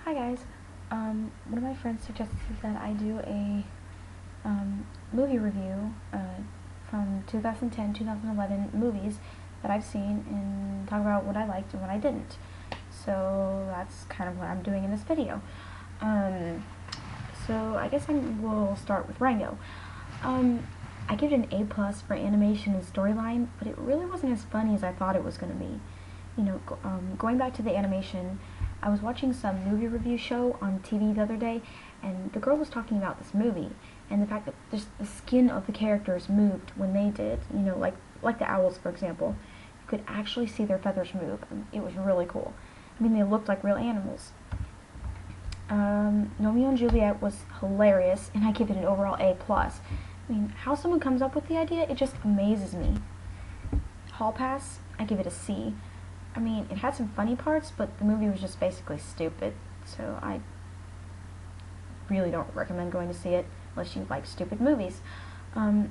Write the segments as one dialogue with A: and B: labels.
A: Hi guys. One of my friends suggested that I do a movie review from 2010, 2011 movies that I've seen and talk about what I liked and what I didn't. So that's kind of what I'm doing in this video. Um, so I guess we'll start with Rango. I give it an A plus for animation and storyline, but it really wasn't as funny as I thought it was going to be. Going back to the animation, I was watching some movie review show on TV the other day, and the girl was talking about this movie and the fact that just the skin of the characters moved when they did. Like the owls, for example. You could actually see their feathers move, and it was really cool. I mean, they looked like real animals. Romeo and Juliet was hilarious, and I give it an overall A plus. I mean, how someone comes up with the idea, it just amazes me. Hall Pass, I give it a C. I mean, it had some funny parts, but the movie was just basically stupid, so I really don't recommend going to see it unless you like stupid movies. Red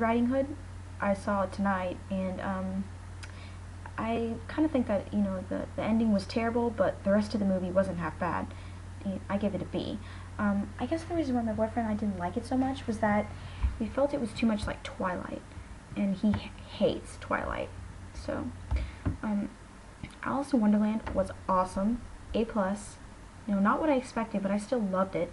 A: Riding Hood, I saw it tonight, and I kind of think that, the ending was terrible, but the rest of the movie wasn't half bad. I give it a B. I guess the reason why my boyfriend and I didn't like it so much was that we felt it was too much like Twilight, and he hates Twilight. So, Alice in Wonderland was awesome, A plus. Not what I expected, but I still loved it.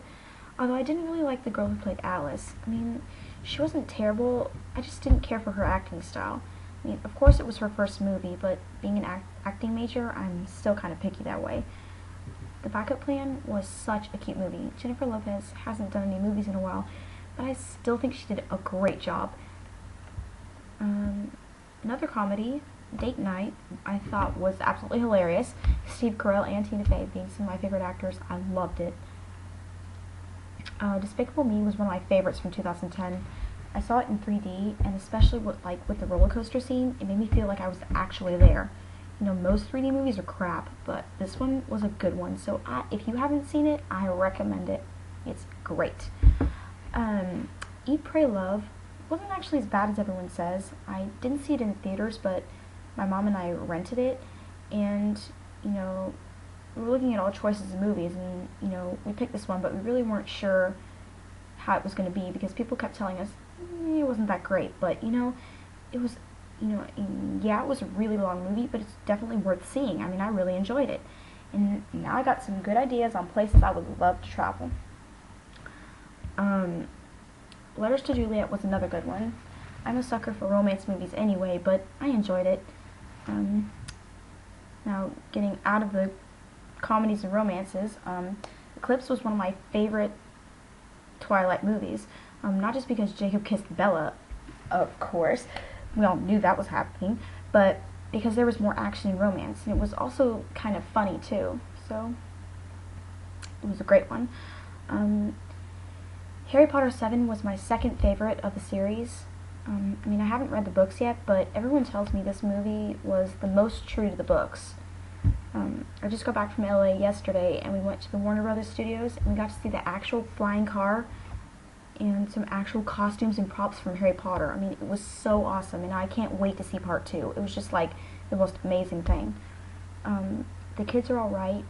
A: Although I didn't really like the girl who played Alice. I mean, she wasn't terrible, I just didn't care for her acting style. I mean, of course it was her first movie, but being an acting major, I'm still kind of picky that way. The Backup Plan was such a cute movie. Jennifer Lopez hasn't done any movies in a while, but I still think she did a great job. Another comedy, Date Night, I thought was absolutely hilarious. Steve Carell and Tina Fey being some of my favorite actors, I loved it. Despicable Me was one of my favorites from 2010. I saw it in 3D, and especially with the roller coaster scene, it made me feel like I was actually there. Most 3D movies are crap, but this one was a good one. So if you haven't seen it, I recommend it. It's great. Eat, Pray, Love wasn't actually as bad as everyone says. I didn't see it in theaters, but my mom and I rented it, and we were looking at all choices of movies, and we picked this one, but we really weren't sure how it was going to be because people kept telling us it wasn't that great. But it was, yeah, it was a really long movie, but it's definitely worth seeing. I mean, I really enjoyed it, and now I got some good ideas on places I would love to travel. Letters to Juliet was another good one. I'm a sucker for romance movies anyway, but I enjoyed it. Now, getting out of the comedies and romances, Eclipse was one of my favorite Twilight movies. Not just because Jacob kissed Bella, of course, we all knew that was happening, but because there was more action and romance, and it was also kind of funny too, so it was a great one. Harry Potter 7 was my second favorite of the series. I mean, I haven't read the books yet, but everyone tells me this movie was the most true to the books. I just got back from LA yesterday, and we went to the Warner Brothers studios, and we got to see the actual flying car and some actual costumes and props from Harry Potter. I mean, it was so awesome, and I can't wait to see part 2. It was just like the most amazing thing. The Kids Are Alright.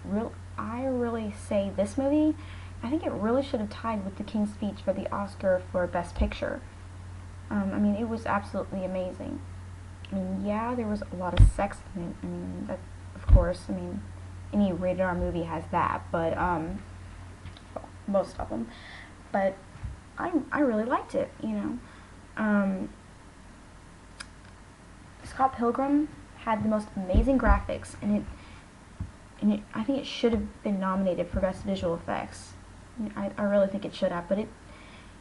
A: I really say this movie, I think it really should have tied with The King's Speech for the Oscar for Best Picture. I mean, it was absolutely amazing. I mean, yeah, there was a lot of sex in it. I mean, that, of course, I mean, any rated R movie has that, but, well, most of them. But I really liked it, Scott Pilgrim had the most amazing graphics, and I think it should have been nominated for Best Visual Effects. I really think it should have, but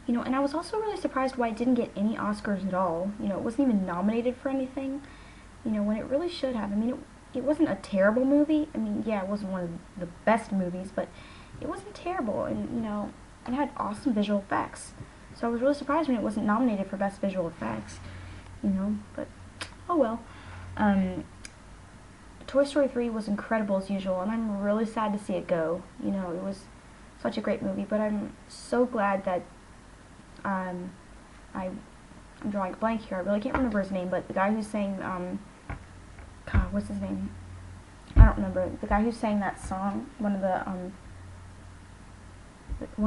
A: and I was also really surprised why it didn't get any Oscars at all. It wasn't even nominated for anything, when it really should have. I mean, it wasn't a terrible movie. I mean, yeah, it wasn't one of the best movies, but it wasn't terrible, and, it had awesome visual effects. So I was really surprised when it wasn't nominated for Best Visual Effects, but, oh well. Toy Story 3 was incredible as usual, and I'm really sad to see it go. It was such a great movie, but I'm so glad that, I'm drawing a blank here. I really can't remember his name, but the guy who's saying, God, what's his name? I don't remember the guy who sang that song. One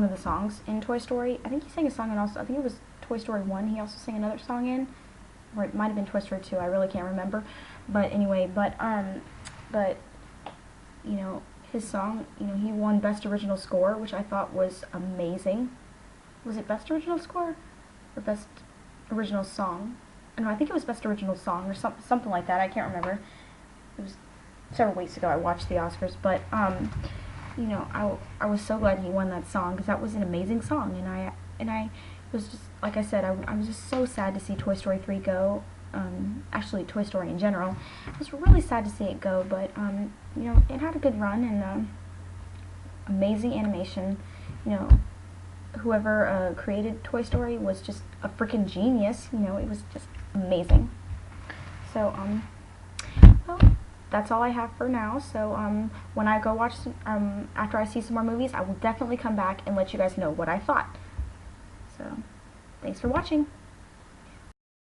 A: of the songs in Toy Story. I think he sang a song, and also I think it was Toy Story 1. He also sang another song in, or it might have been Toy Story 2. I really can't remember. But anyway, but you know, his song, you know, he won Best Original Score, which I thought was amazing. Was it Best Original Score or Best Original Song? No, I think it was Best Original Song or something like that. I can't remember. It was several weeks ago I watched the Oscars, but you know, I was so glad he won that song because that was an amazing song, and I was just, like I said, I was just so sad to see Toy Story 3 go. Actually, Toy Story in general. I was really sad to see it go, but you know, it had a good run and amazing animation. You know, whoever created Toy Story was just a freaking genius. You know, it was just amazing. So well, that's all I have for now. So when I go watch after I see some more movies, I will definitely come back and let you guys know what I thought. So thanks for watching.